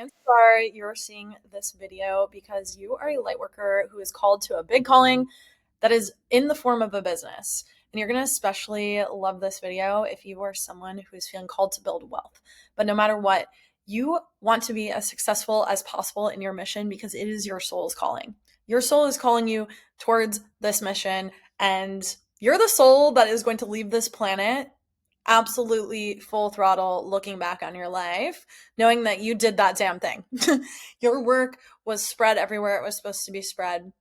chances are you're seeing this video because you are a light worker who is called to a big calling that is in the form of a business. And you're going to especially love this video if you are someone who is feeling called to build wealth. But no matter what, you want to be as successful as possible in your mission because it is your soul's calling. Your soul is calling you towards this mission, and you're the soul that is going to leave this planet absolutely full throttle looking back on your life, knowing that you did that damn thing. Your work was spread everywhere it was supposed to be spread.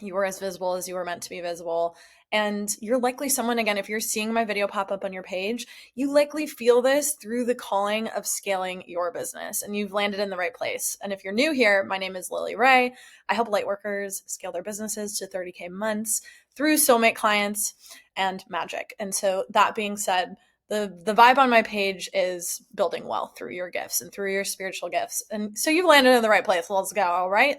You were as visible as you were meant to be visible. And you're likely someone, again, if you're seeing my video pop up on your page, you likely feel this through the calling of scaling your business, and you've landed in the right place. And if you're new here, my name is Lily Ray. I help lightworkers scale their businesses to 30K months through soulmate clients and magic. And so that being said, the vibe on my page is building wealth through your gifts and through your spiritual gifts. And so you've landed in the right place. Let's go. All right.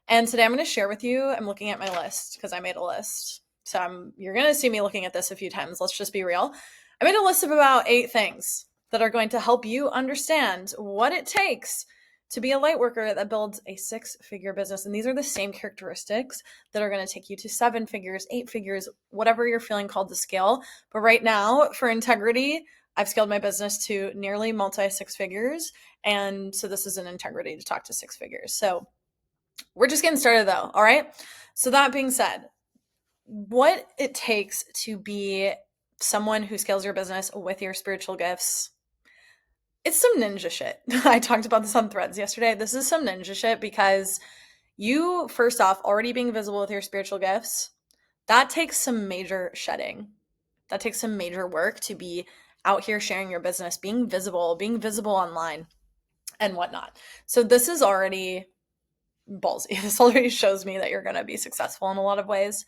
And today I'm going to share with you, I'm looking at my list because I made a list. So you're going to see me looking at this a few times. Let's just be real. I made a list of about 8 things that are going to help you understand what it takes to be a light worker that builds a 6-figure business. And these are the same characteristics that are going to take you to 7 figures, 8 figures, whatever you're feeling called to scale. But right now, for integrity, I've scaled my business to nearly multi 6 figures. And so this is an integrity to talk to 6 figures. So we're just getting started though. All right. So that being said, what it takes to be someone who scales your business with your spiritual gifts, it's some ninja shit. I talked about this on Threads yesterday. This is some ninja shit because you, first off, already being visible with your spiritual gifts, that takes some major shedding. That takes some major work to be out here sharing your business, being visible online and whatnot. So this is already ballsy. This already shows me that you're going to be successful in a lot of ways.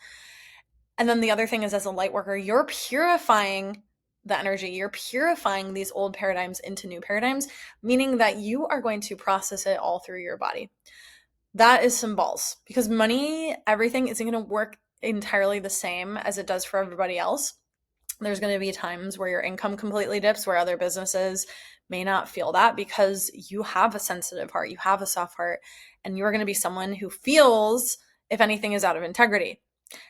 And then the other thing is, as a light worker, you're purifying the energy. You're purifying these old paradigms into new paradigms, meaning that you are going to process it all through your body. That is some balls, because money, everything isn't going to work entirely the same as it does for everybody else. There's going to be times where your income completely dips, where other businesses may not feel that because you have a sensitive heart, you have a soft heart, and you're going to be someone who feels if anything is out of integrity.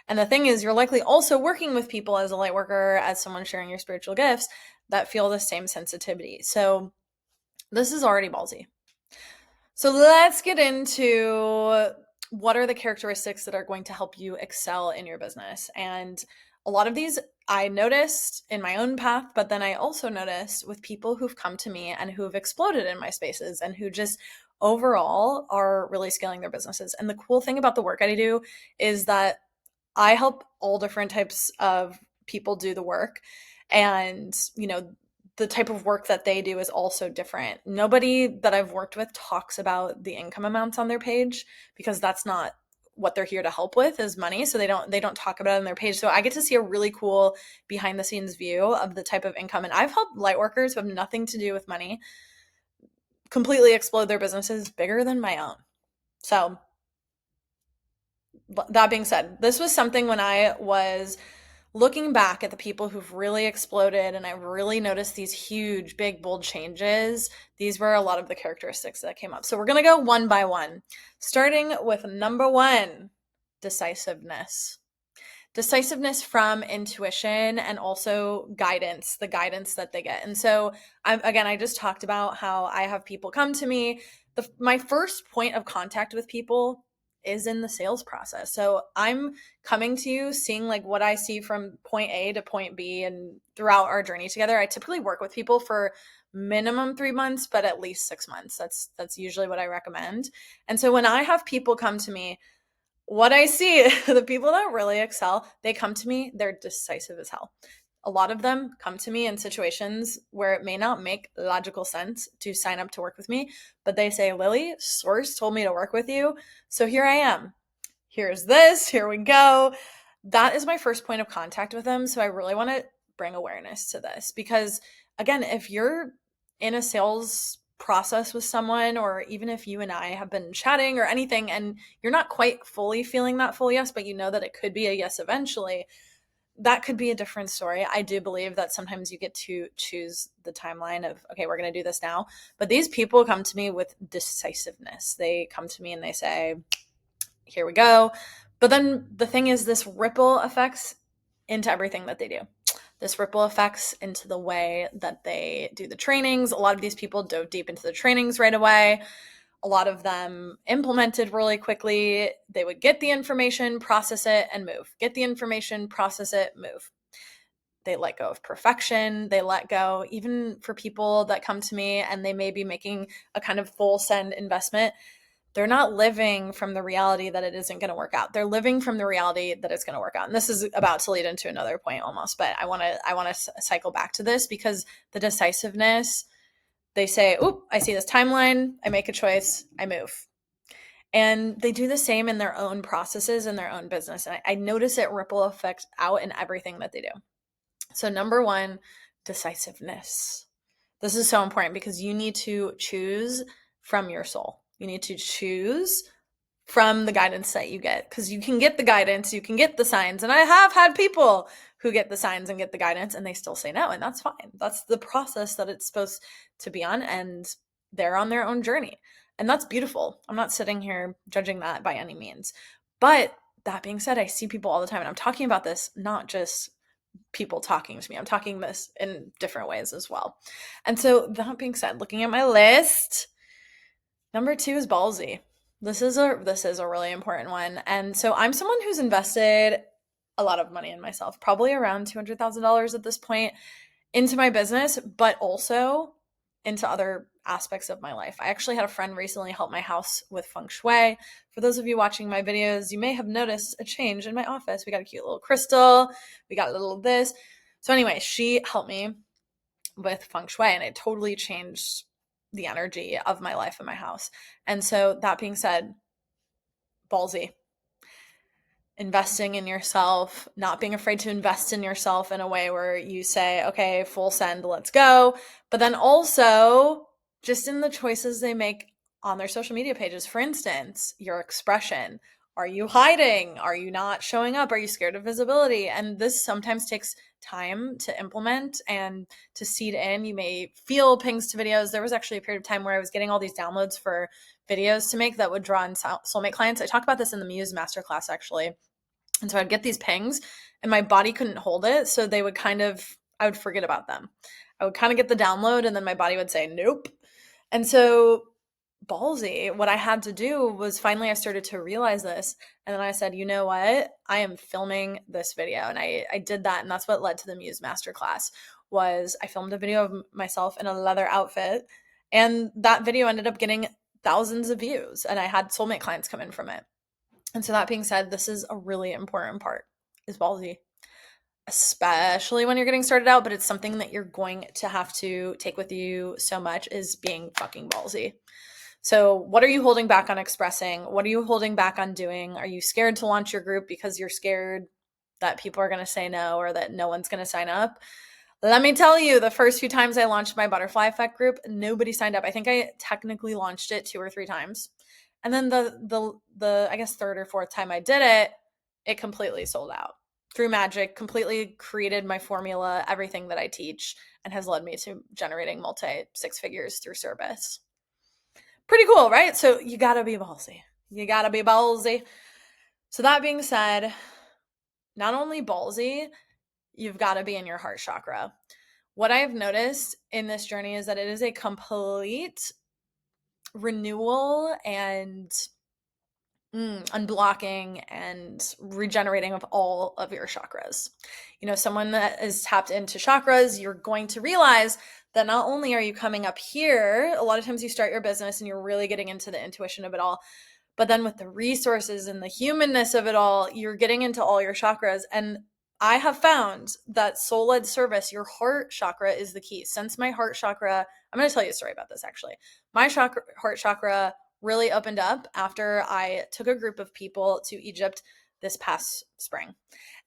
And the thing is, you're likely also working with people as a light worker, as someone sharing your spiritual gifts, that feel the same sensitivity. So this is already ballsy. So let's get into what are the characteristics that are going to help you excel in your business. And a lot of these I noticed in my own path, but then I also noticed with people who've come to me and who have exploded in my spaces and who just overall are really scaling their businesses. And the cool thing about the work I do is that I help all different types of people do the work. And, the type of work that they do is also different. Nobody that I've worked with talks about the income amounts on their page because that's not what they're here to help with, is money. So they don't talk about it on their page. So I get to see a really cool behind the scenes view of the type of income. And I've helped light workers who have nothing to do with money completely explode their businesses bigger than my own. So that being said, this was something when I was looking back at the people who've really exploded and I really noticed these huge, big, bold changes. These were a lot of the characteristics that came up. So we're going to go one by one, starting with number 1, decisiveness. Decisiveness from intuition and also guidance, the guidance that they get. And so I just talked about how I have people come to me. My first point of contact with people is in the sales process. So I'm coming to you, seeing like what I see from point A to point B, and throughout our journey together, I typically work with people for minimum 3 months, but at least 6 months. That's usually what I recommend. And so when I have people come to me, what I see, the people that really excel, they come to me, they're decisive as hell. A lot of them come to me in situations where it may not make logical sense to sign up to work with me, but they say, Lily, source told me to work with you, so here I am. Here's this, here we go. That is my first point of contact with them. So I really want to bring awareness to this because, again, if you're in a sales process with someone, or even if you and I have been chatting or anything and you're not quite fully feeling that full yes, but you know that it could be a yes eventually, that could be a different story. I do believe that sometimes you get to choose the timeline of, okay, we're going to do this now. But these people come to me with decisiveness. They come to me and they say, here we go. But then the thing is, this ripple affects into everything that they do. This ripple affects into the way that they do the trainings. A lot of these people dove deep into the trainings right away. A lot of them implemented really quickly. They would get the information, process it, and move. Get the information, process it, move. They let go of perfection. They let go, even for people that come to me and they may be making a kind of full send investment, they're not living from the reality that it isn't going to work out. They're living from the reality that it's going to work out. And this is about to lead into another point almost, but I want to cycle back to this because the decisiveness, they say, "Oop, I see this timeline. I make a choice. I move." And they do the same in their own processes in their own business. And I notice it ripple effect out in everything that they do. So number one, decisiveness. This is so important because you need to choose from your soul. You need to choose from the guidance that you get, because you can get the guidance, you can get the signs. And I have had people who get the signs and get the guidance and they still say no, and that's fine. That's the process that it's supposed to be on, and they're on their own journey. And that's beautiful. I'm not sitting here judging that by any means. But that being said, I see people all the time, and I'm talking about this not just people talking to me. I'm talking this in different ways as well. And so that being said, looking at my list, number 2 is ballsy. This is a really important one. And so I'm someone who's invested a lot of money in myself, probably around $200,000 at this point, into my business, but also into other aspects of my life. I actually had a friend recently help my house with feng shui. For those of you watching my videos, you may have noticed a change in my office. We got a cute little crystal. We got a little of this. So anyway, she helped me with feng shui, and it totally changed the energy of my life and my house. And so that being said, ballsy. Investing in yourself, not being afraid to invest in yourself in a way where you say, okay, full send, let's go. But then also just in the choices they make on their social media pages. For instance, your expression. Are you hiding? Are you not showing up? Are you scared of visibility? And this sometimes takes time to implement and to seed in. You may feel pings to videos. There was actually a period of time where I was getting all these downloads for videos to make that would draw in soulmate clients. I talk about this in the Muse Masterclass, actually. And so I'd get these pings and my body couldn't hold it. So they would I would forget about them. I would kind of get the download and then my body would say, nope. And so ballsy, what I had to do was finally I started to realize this. And then I said, you know what? I am filming this video. And I did that. And that's what led to the Muse Masterclass. Was I filmed a video of myself in a leather outfit. And that video ended up getting thousands of views. And I had soulmate clients come in from it. And so that being said, this is a really important part, is ballsy, especially when you're getting started out, but it's something that you're going to have to take with you so much, is being fucking ballsy. So what are you holding back on expressing? What are you holding back on doing? Are you scared to launch your group because you're scared that people are going to say no or that no one's going to sign up? Let me tell you, the first few times I launched my Butterfly Effect group, nobody signed up. I think I technically launched it 2 or 3 times. And then the I guess 3rd or 4th time I did it, it completely sold out. Through magic, completely created my formula, everything that I teach, and has led me to generating multi-6 figures through service. Pretty cool, right? So you gotta be ballsy. You gotta be ballsy. So that being said, not only ballsy, you've got to be in your heart chakra. What I have noticed in this journey is that it is a complete renewal and unblocking and regenerating of all of your chakras. You know, someone that is tapped into chakras, you're going to realize that not only are you coming up here, a lot of times you start your business and you're really getting into the intuition of it all, but then with the resources and the humanness of it all, you're getting into all your chakras. And I have found that soul-led service, your heart chakra, is the key. Since my heart chakra, I'm going to tell you a story about this actually. My heart chakra really opened up after I took a group of people to Egypt this past spring.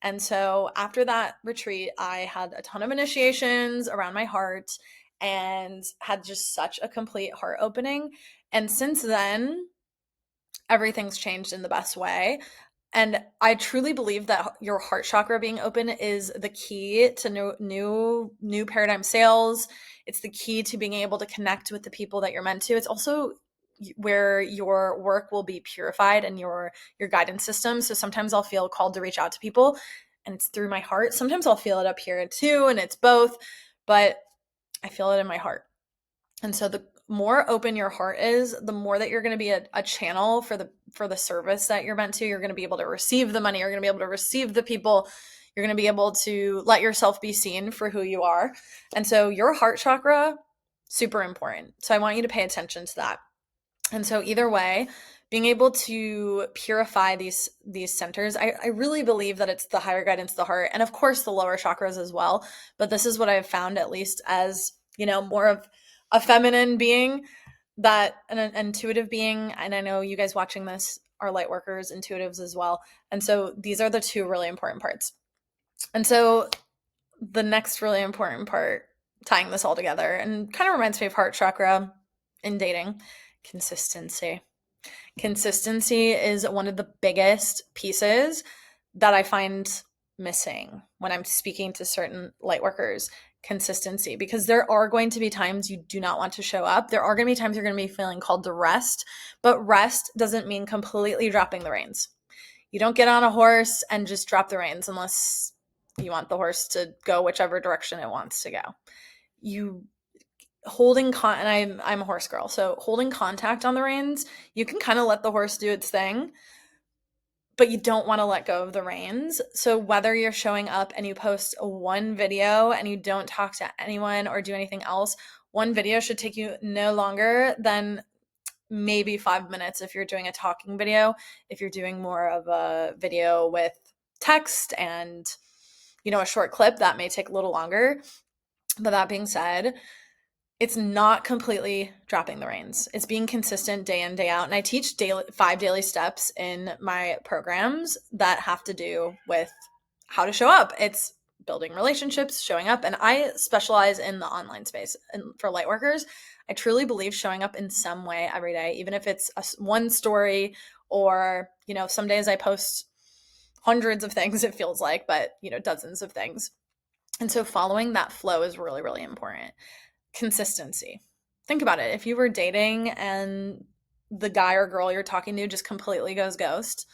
And so after that retreat, I had a ton of initiations around my heart and had just such a complete heart opening. And since then, everything's changed in the best way. And I truly believe that your heart chakra being open is the key to new paradigm sales. It's the key to being able to connect with the people that you're meant to. It's also where your work will be purified and your guidance system. So sometimes I'll feel called to reach out to people and it's through my heart. Sometimes I'll feel it up here too, and it's both, but I feel it in my heart. And so the more open your heart is, the more that you're going to be a channel for the service that you're meant to. You're going to be able to receive the money. You're going to be able to receive the people. You're going to be able to let yourself be seen for who you are. And so your heart chakra, super important. So I want you to pay attention to that. And so either way, being able to purify these centers, I really believe that it's the higher guidance, the heart, and of course the lower chakras as well. But this is what I've found, at least as, more of a feminine being, that an intuitive being. And I know you guys watching this are light workers, intuitives as well. And so these are the two really important parts. And so the next really important part, tying this all together, and kind of reminds me of heart chakra in dating, consistency. Consistency is one of the biggest pieces that I find missing when I'm speaking to certain light workers. Consistency, because there are going to be times you do not want to show up. There are going to be times you're going to be feeling called to rest, but rest doesn't mean completely dropping the reins. You don't get on a horse and just drop the reins unless you want the horse to go whichever direction it wants to go. You holding and I'm a horse girl, so holding contact on the reins, you can kind of let the horse do its thing, but you don't want to let go of the reins. So whether you're showing up and you post one video and you don't talk to anyone or do anything else, one video should take you no longer than maybe 5 minutes if you're doing a talking video. If you're doing more of a video with text and, a short clip, that may take a little longer. But that being said, it's not completely dropping the reins. It's being consistent day in, day out. And I teach 5 daily steps in my programs that have to do with how to show up. It's building relationships, showing up. And I specialize in the online space. And for light workers, I truly believe showing up in some way every day, even if it's one story or, some days I post hundreds of things, it feels like, but, dozens of things. And so following that flow is really, really important. Consistency. Think about it. If you were dating and the guy or girl you're talking to just completely goes ghost,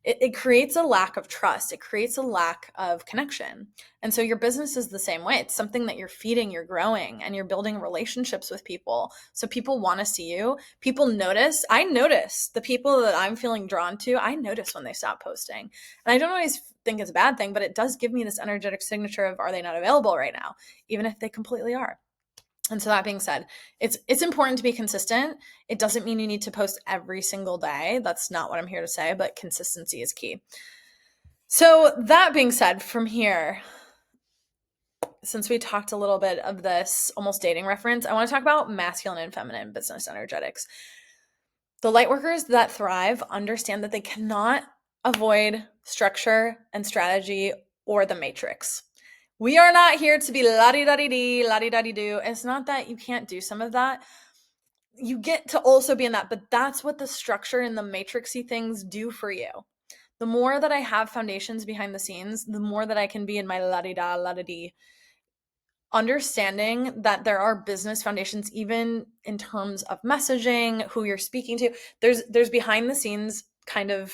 it creates a lack of trust. It creates a lack of connection. And so your business is the same way. It's something that you're feeding, you're growing, and you're building relationships with people. So people want to see you. People notice. I notice the people that I'm feeling drawn to. I notice when they stop posting. And I don't always think it's a bad thing, but it does give me this energetic signature of, are they not available right now? Even if they completely are. And so that being said, it's important to be consistent. It doesn't mean you need to post every single day. That's not what I'm here to say, but consistency is key. So that being said, from here, since we talked a little bit of this almost dating reference, I want to talk about masculine and feminine business energetics. The light workers that thrive understand that they cannot avoid structure and strategy or the matrix. We are not here to be la-di-da-di-dee, la-di-da-di-do. It's not that you can't do some of that. You get to also be in that, but that's what the structure and the matrixy things do for you. The more that I have foundations behind the scenes, the more that I can be in my la-di-da, la-di-dee. Understanding that there are business foundations, even in terms of messaging, who you're speaking to. There's behind the scenes kind of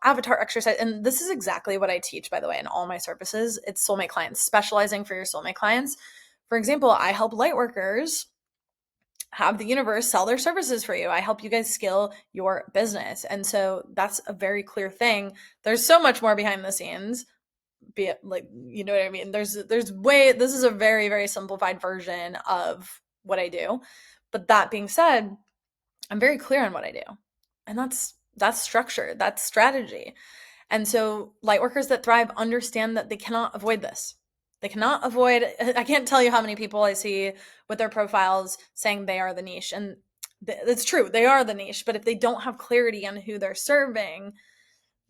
avatar exercise. And this is exactly what I teach, by the way, in all my services. It's soulmate clients, specializing for your soulmate clients. For example, I help light workers have the universe sell their services for you. I help you guys scale your business. And so that's a very clear thing. There's so much more behind the scenes. Be it like, you know what I mean? This is a very, very simplified version of what I do. But that being said, I'm very clear on what I do. And that's structure, that's strategy. And so light workers that thrive understand that they cannot avoid this. They cannot avoid, I can't tell you how many people I see with their profiles saying they are the niche. And it's true, they are the niche. But if they don't have clarity on who they're serving,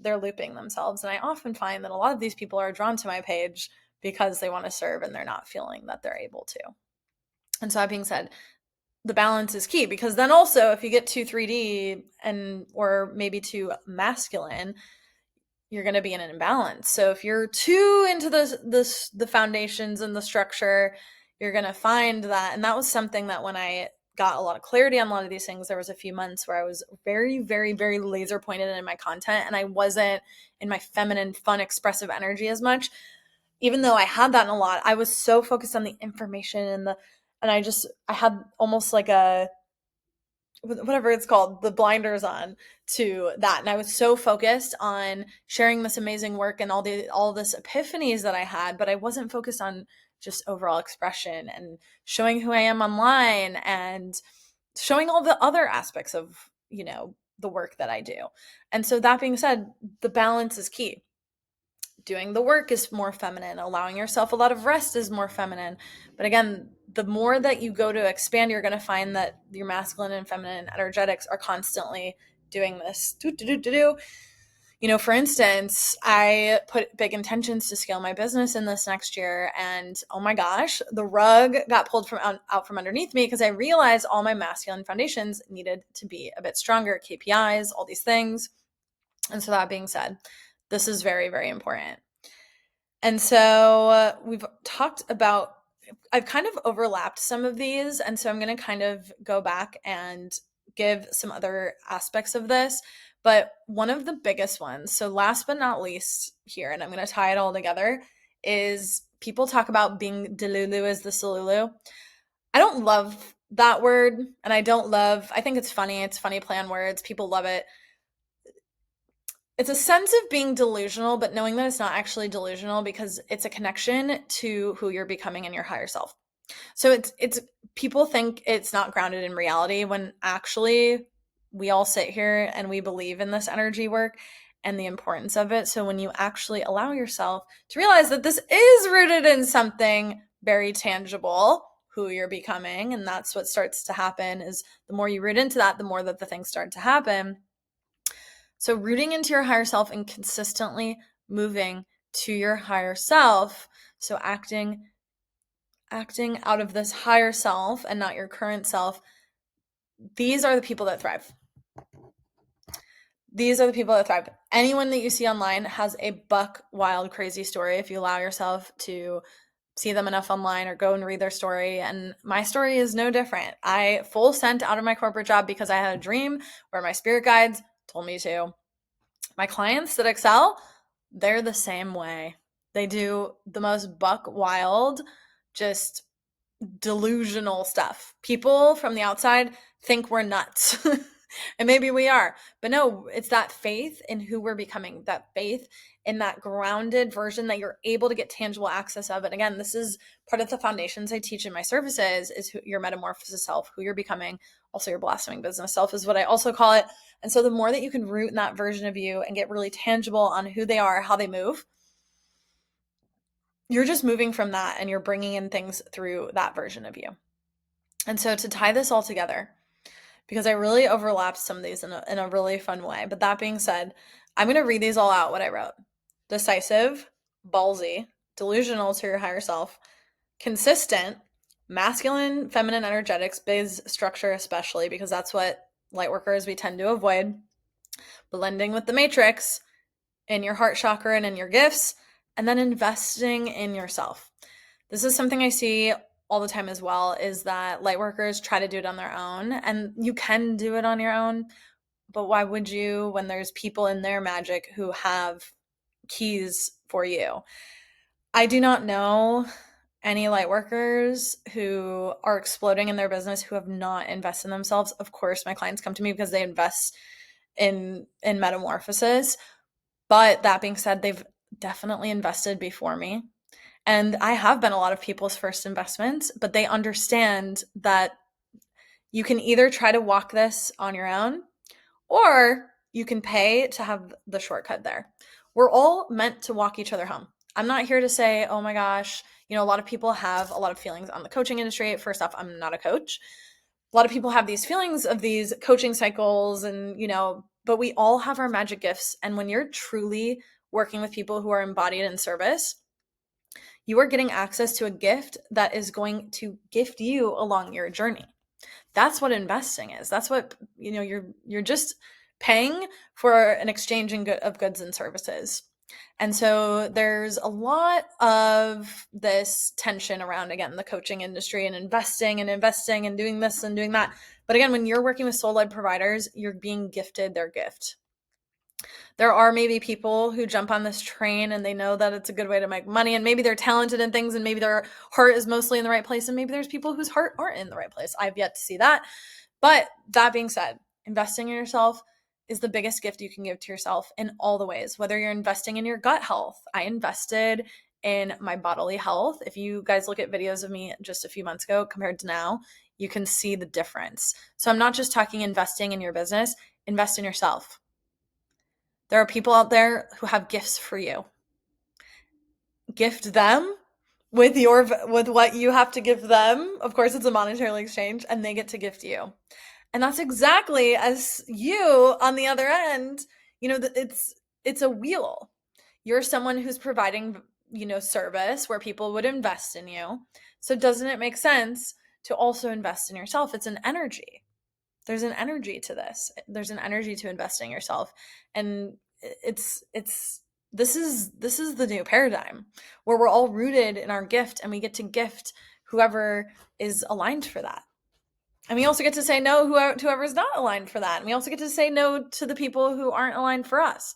they're looping themselves. And I often find that a lot of these people are drawn to my page because they want to serve and they're not feeling that they're able to. And so that being said, the balance is key, because then also if you get too 3D or maybe too masculine, you're going to be in an imbalance. So if you're too into the foundations and the structure, you're going to find that. And that was something that when I got a lot of clarity on a lot of these things, there was a few months where I was very, very, very laser pointed in my content, and I wasn't in my feminine, fun, expressive energy as much. Even though I had that in a lot, I was so focused on the information and I had almost like a, whatever it's called, the blinders on to that. And I was so focused on sharing this amazing work and all this epiphanies that I had, but I wasn't focused on just overall expression and showing who I am online and showing all the other aspects of, the work that I do. And so that being said, the balance is key. Doing the work is more feminine. Allowing yourself a lot of rest is more feminine. But again, the more that you go to expand, you're going to find that your masculine and feminine energetics are constantly doing this. For instance, I put big intentions to scale my business in this next year. And oh my gosh, the rug got pulled out from underneath me because I realized all my masculine foundations needed to be a bit stronger, KPIs, all these things. And so that being said, this is very, very important. And so we've talked about, I've kind of overlapped some of these. And so I'm going to kind of go back and give some other aspects of this. But one of the biggest ones, so last but not least here, and I'm going to tie it all together, is people talk about being delulu as the solulu. I don't love that word. And I think it's funny. It's funny play on words. People love it. It's a sense of being delusional, but knowing that it's not actually delusional because it's a connection to who you're becoming in your higher self. So it's people think it's not grounded in reality when actually we all sit here and we believe in this energy work and the importance of it. So when you actually allow yourself to realize that this is rooted in something very tangible, who you're becoming, and that's what starts to happen is the more you root into that, the more that the things start to happen. So rooting into your higher self and consistently moving to your higher self. So acting out of this higher self and not your current self. These are the people that thrive. Anyone that you see online has a buck wild, crazy story if you allow yourself to see them enough online or go and read their story. And my story is no different. I full sent out of my corporate job because I had a dream where my spirit guides told me to. My clients that excel, they're the same way. They do the most buck wild, just delusional stuff. People from the outside think we're nuts. And maybe we are. But no, it's that faith in who we're becoming, that faith in that grounded version that you're able to get tangible access of. And again, this is part of the foundations I teach in my services is your metamorphosis self, who you're becoming. Also your blossoming business self is what I also call it. And so the more that you can root in that version of you and get really tangible on who they are, how they move, you're just moving from that and you're bringing in things through that version of you. And so to tie this all together, because I really overlapped some of these in a really fun way. But that being said, I'm going to read these all out, what I wrote. Decisive, ballsy, delusional to your higher self, consistent, masculine, feminine energetics, biz structure especially, because that's what lightworkers we tend to avoid, blending with the matrix in your heart chakra and in your gifts, and then investing in yourself. This is something I see all the time as well, is that lightworkers try to do it on their own, and you can do it on your own, but why would you when there's people in their magic who have keys for you? I do not know any lightworkers who are exploding in their business who have not invested in themselves. Of course, my clients come to me because they invest in metamorphosis, but that being said, they've definitely invested before me. And I have been a lot of people's first investments, but they understand that you can either try to walk this on your own or you can pay to have the shortcut there. We're all meant to walk each other home. I'm not here to say, oh my gosh, a lot of people have a lot of feelings on the coaching industry. First off, I'm not a coach. A lot of people have these feelings of these coaching cycles and, but we all have our magic gifts. And when you're truly working with people who are embodied in service, you are getting access to a gift that is going to gift you along your journey. That's what investing is. That's what, you're just paying for an exchange of goods and services. And so there's a lot of this tension around, again, the coaching industry and investing and doing this and doing that. But again, when you're working with soul-led providers, you're being gifted their gift. There are maybe people who jump on this train and they know that it's a good way to make money, and maybe they're talented in things, and maybe their heart is mostly in the right place, and maybe there's people whose heart aren't in the right place. I've yet to see that. But that being said, investing in yourself is the biggest gift you can give to yourself in all the ways. Whether you're investing in your gut health, I invested in my bodily health. If you guys look at videos of me just a few months ago compared to now, you can see the difference. So I'm not just talking investing in your business, invest in yourself. There are people out there who have gifts for you. Gift them with what you have to give them. Of course, it's a monetary exchange, and they get to gift you. And that's exactly as you on the other end, it's a wheel. You're someone who's providing, service where people would invest in you. So doesn't it make sense to also invest in yourself? It's an energy. There's an energy to this. There's an energy to investing in yourself. And this is the new paradigm where we're all rooted in our gift, and we get to gift whoever is aligned for that. And we also get to say no to whoever's not aligned for that. And we also get to say no to the people who aren't aligned for us.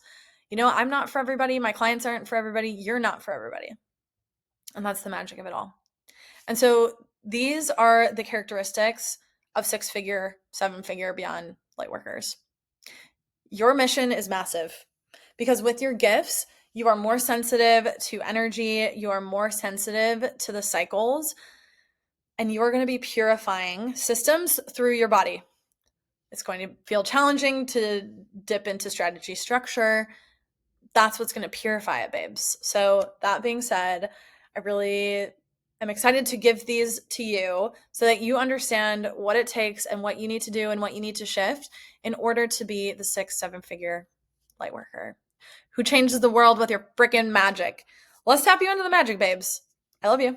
I'm not for everybody. My clients aren't for everybody. You're not for everybody. And that's the magic of it all. And so these are the characteristics of 6-figure, 7-figure, beyond lightworkers. Your mission is massive because with your gifts, you are more sensitive to energy. You are more sensitive to the cycles, and you are going to be purifying systems through your body. It's going to feel challenging to dip into strategy structure. That's what's going to purify it, babes. So that being said, I really am excited to give these to you so that you understand what it takes and what you need to do and what you need to shift in order to be the 6-7-figure lightworker who changes the world with your freaking magic. Let's tap you into the magic, babes. I love you.